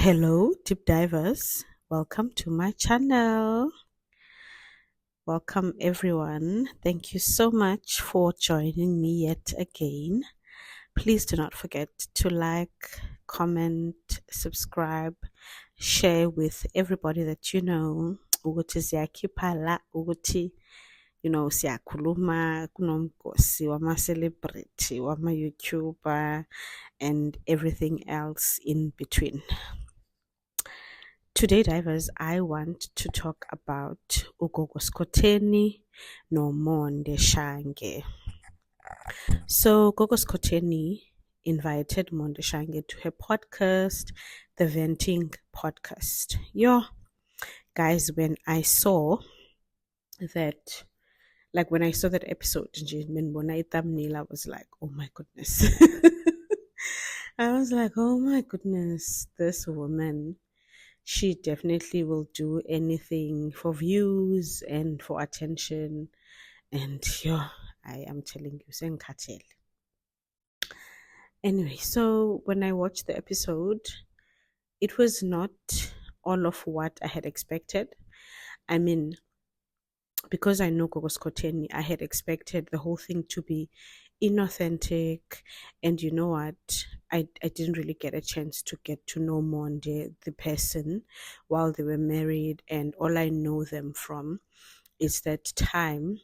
Hello, deep divers. Welcome to my channel. Welcome, everyone. Thank you so much for joining me yet again. Please do not forget to like, comment, subscribe, share with everybody that you know. Ukuthi siyakhipha la, ukuthi siyakhuluma kunomgosi wama-celebrity, wama-YouTuber, and everything else in between. Today, divers, I want to talk about Gogo Skotheni no Monde Shange. So, Gogo Skotheni invited Monde Shange to her podcast, the Venting Podcast. Guys, when I saw that, when I saw that episode, thumbnail, I was like, oh my goodness. I was like, oh my goodness, this woman. She definitely will do anything for views and for attention. And I am telling you, Senkatel. Anyway, so when I watched the episode, it was not all of what I had expected. I mean, because I know Gogo Skotheni, I had expected the whole thing to be inauthentic. And you know what? I didn't really get a chance to get to know Monde, the person, while they were married. And all I know them from is that time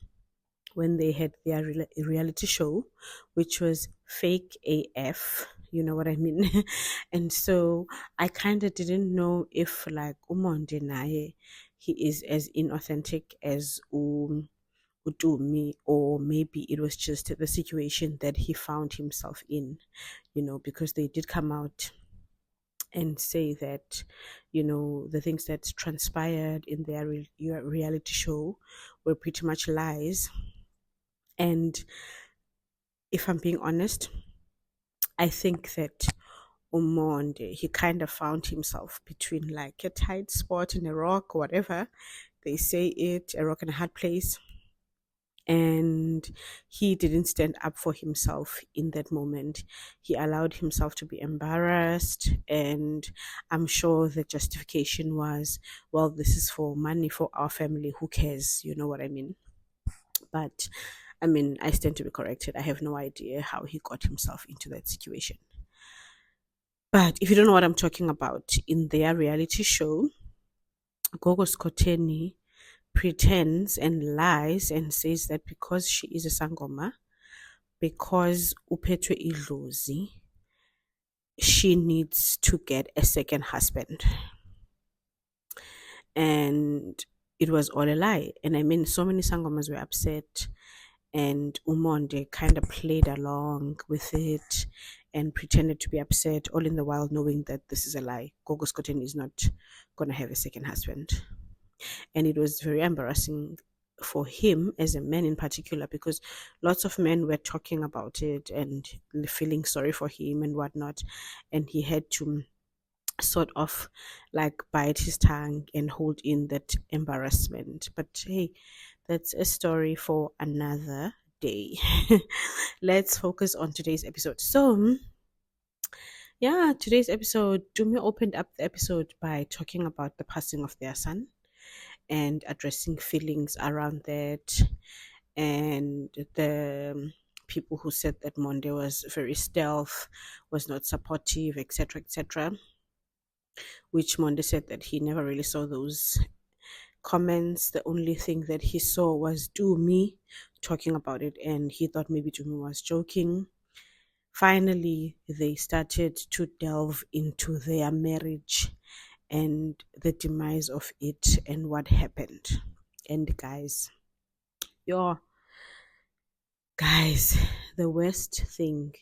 when they had their reality show, which was fake AF. You know what I mean? And so I kind of didn't know if like Umonde Naye, he is as inauthentic as Udumi, or maybe it was just the situation that he found himself in, because they did come out and say that, the things that transpired in their reality show were pretty much lies. And if I'm being honest, I think that Umonde, he kind of found himself between like a tight spot in a rock, whatever they say it, a rock and a hard place. And he didn't stand up for himself in that moment. He allowed himself to be embarrassed, and I'm sure the justification was, well, this is for money for our family, who cares, you know what I mean? But I mean, I stand to be corrected. I have no idea how he got himself into that situation. But if you don't know what I'm talking about, in their reality show, Gogo Skotheni pretends and lies and says that because she is a sangoma, because uphethwe idlozi, she needs to get a second husband. And it was all a lie. And I mean, so many sangomas were upset, and Umonde kind of played along with it and pretended to be upset, all in the while knowing that this is a lie. Gogo Skotheni is not going to have a second husband. And it was very embarrassing for him as a man in particular, because lots of men were talking about it and feeling sorry for him and whatnot. And he had to sort of like bite his tongue and hold in that embarrassment. But hey, that's a story for another day. Let's focus on today's episode. So yeah, today's episode, Dumi opened up the episode by talking about the passing of their son and addressing feelings around that, and the people who said that Monde was very stealth, was not supportive, etc., etc., which Monde said that he never really saw those comments. The only thing that he saw was Dumi talking about it, and he thought maybe Dumi was joking. Finally, they started to delve into their marriage and the demise of it and what happened. And guys, the worst thing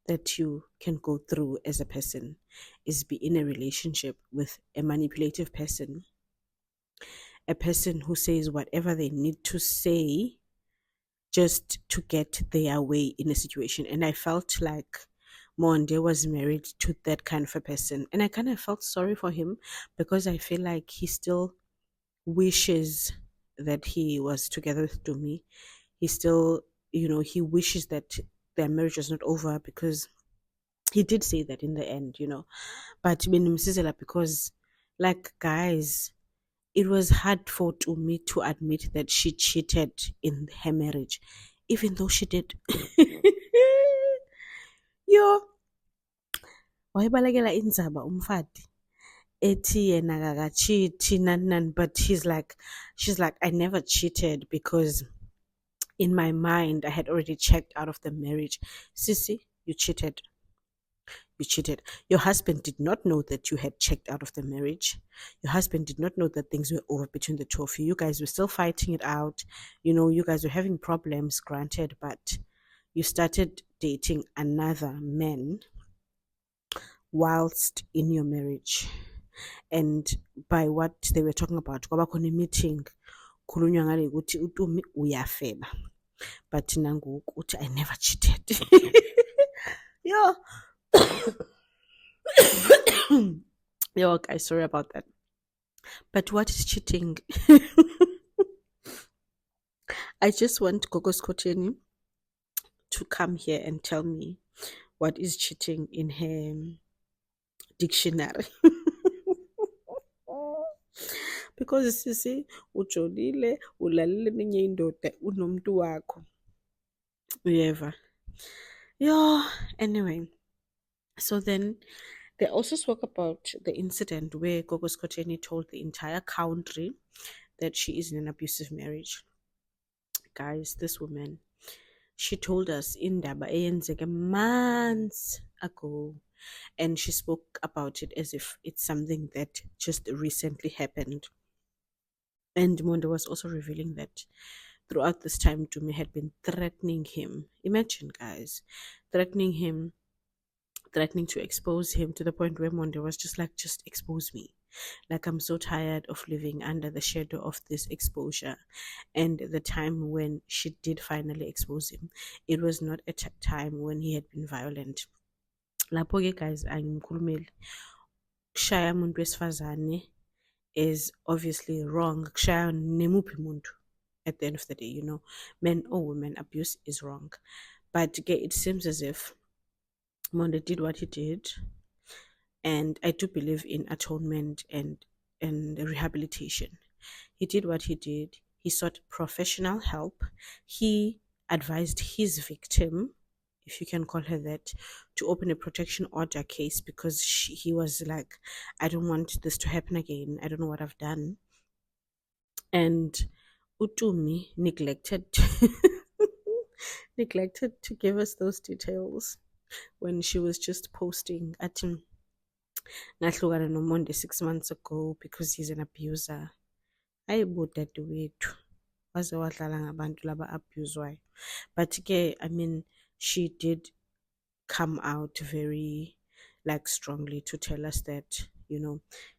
that you can go through as a person is be in a relationship with a manipulative person, a person who says whatever they need to say just to get their way in a situation. And I felt like Monde was married to that kind of a person, and I kind of felt sorry for him, because I feel like he still wishes that he was together with Dumi. He still, he wishes that their marriage was not over, because He did say that in the end, but benimsizela because, like, guys, it was hard for to me to admit that she cheated in her marriage, even though she did. Yo, wayebalekela indzaba umfati ethi yena kakachiti nani nani, but she's like, I never cheated because in my mind I had already checked out of the marriage. Sissy, you cheated. You cheated. Your husband did not know that you had checked out of the marriage. Your husband did not know that things were over between the two of you. You guys were still fighting it out. You guys were having problems, granted, but you started dating another man whilst in your marriage. And by what they were talking about, kwaba khona meeting, khulunywa ngale ukuthi uTumi uyafeba. But nangu uthi I never cheated. Yo. Yo, guys, sorry about that. But what is cheating? I just want Gogo Skotheni to come here and tell me what is cheating in her dictionary. Because sisi ujolile ulalile nenye indoda unomuntu wakho. Uyeva. Yeah, anyway. So then they also spoke about the incident where Gogo Skotheni told the entire country that she is in an abusive marriage. Guys, this woman, she told us in Daba eyenzeke months ago, and she spoke about it as if it's something that just recently happened. And Monde was also revealing that throughout this time, Dumi had been threatening him. Imagine, guys, threatening him, threatening to expose him, to the point where Monde was just like, just expose me. Like, I'm so tired of living under the shadow of this exposure. And the time when she did finally expose him, it was not a time when he had been violent. Lapho-ke, guys, angimkhulumeli. Kushaya umuntu wesifazane is obviously wrong. Kushaya nemuphi umuntu at the end of the day, men or women, abuse is wrong. But it seems as if Monde did what he did, and I do believe in atonement and rehabilitation. He did what he did. He sought professional help. He advised his victim, if you can call her that, to open a protection order case because he was like, I don't want this to happen again. I don't know what I've done. And Utumi neglected neglected to give us those details when she was just posting at him. Ngahlukana noMonde 6 months ago because he's an abuser. Ayibo dadewethu waze wadlala ngabantu laba abuswayo. But I mean, she did come out very strongly to tell us that,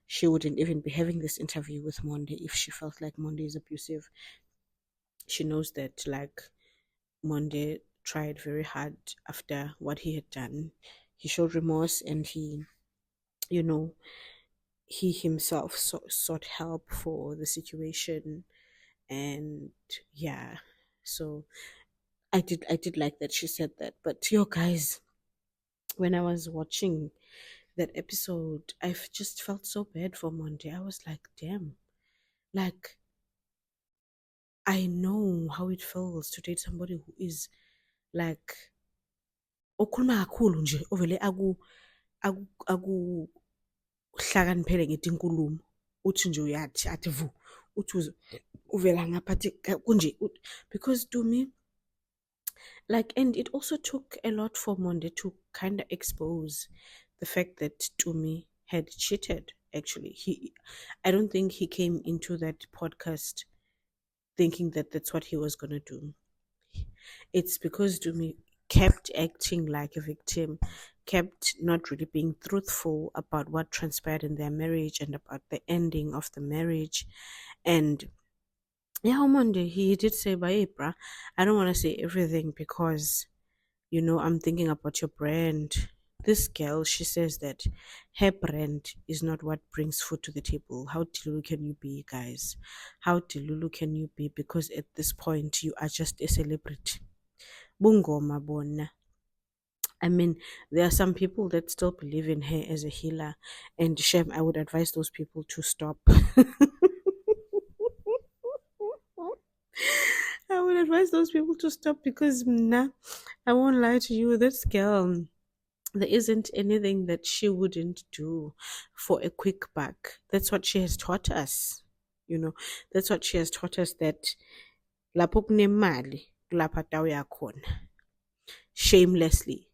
she wouldn't even be having this interview with Monde if she felt like Monde is abusive. She knows that Monde tried very hard after what he had done. He showed remorse, and he himself sought help for the situation. And yeah, so I did like that she said that. But yo, guys, when I was watching that episode, I just felt so bad for Monde. I was like, damn, like, I know how it feels to date somebody who is like okhuluma kakhulu nje ovele aku hlakaniphele ngetinkulumo uthi nje uyathi athi vu uthi uvela ngapha athi kunje because to me, and it also took a lot for Monde to kind of expose the fact that Tumi had cheated. Actually, I don't think he came into that podcast thinking that that's what he was going to do. It's because Tumi kept acting like a victim, kept not really being truthful about what transpired in their marriage and about the ending of the marriage. And yeah, on Monday, he did say, "Bye, bruh. I don't want to say everything because, I'm thinking about your brand." This girl, she says that her brand is not what brings food to the table. How delulu can you be, guys? How delulu can you be? Because at this point, you are just a celebrity. Bungoma bona. I mean, there are some people that still believe in her as a healer, and Shem, I would advise those people to stop. I would advise those people to stop because, nah, I won't lie to you, this girl, there isn't anything that she wouldn't do for a quick buck. That's what she has taught us. You know, that's what she has taught us, that lapho kunemali kulapha tawuya khona, shamelessly.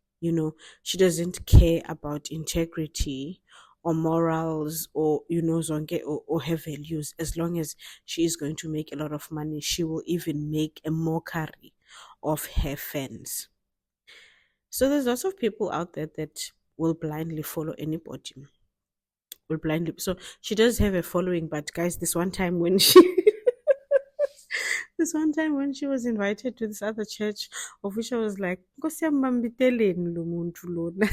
She doesn't care about integrity or morals, or zonke, or her values. As long as she is going to make a lot of money, she will even make a mockery of her fans. So there's lots of people out there that will blindly follow anybody. Will blindly. So she does have a following, but guys, this one time when she this one time when she was invited to this other church, of which I was like, "Nkosi yami, mambiteleni lo muntu lona."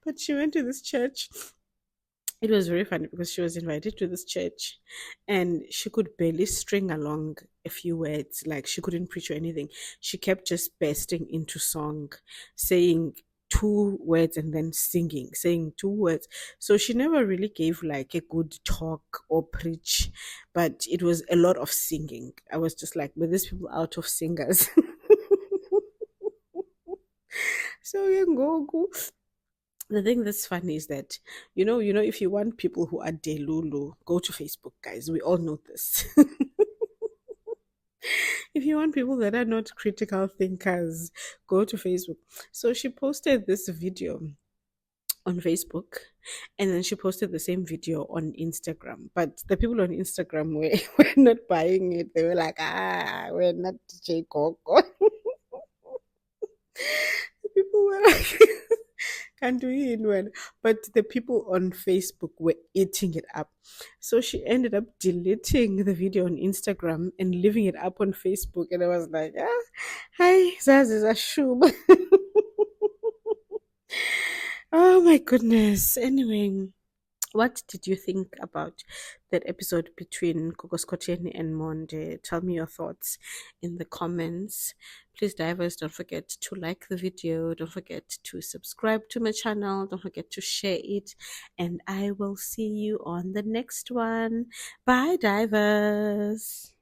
But she went to this church. It was very funny because she was invited to this church and she could barely string along a few words. Like, she couldn't preach or anything. She kept just bursting into song, saying two words and then singing, saying two words. So she never really gave like a good talk or preach, but it was a lot of singing. I was just like, were these people out of singers? So yeah, Gogo. The thing that's funny is that, if you want people who are delulu, go to Facebook, guys. We all know this. If you want people that are not critical thinkers, go to Facebook. So she posted this video on Facebook, and then she posted the same video on Instagram. But the people on Instagram were not buying it. They were like, we're not DJ Gogo. People were like, can't do it well. But the people on Facebook were eating it up. So she ended up deleting the video on Instagram and leaving it up on Facebook. And I was like, hi, Zaz is a shub. Oh my goodness. Anyway, what did you think about that episode between Skotheni and Monde? Tell me your thoughts in the comments. Please, divers, don't forget to like the video. Don't forget to subscribe to my channel. Don't forget to share it. And I will see you on the next one. Bye, divers.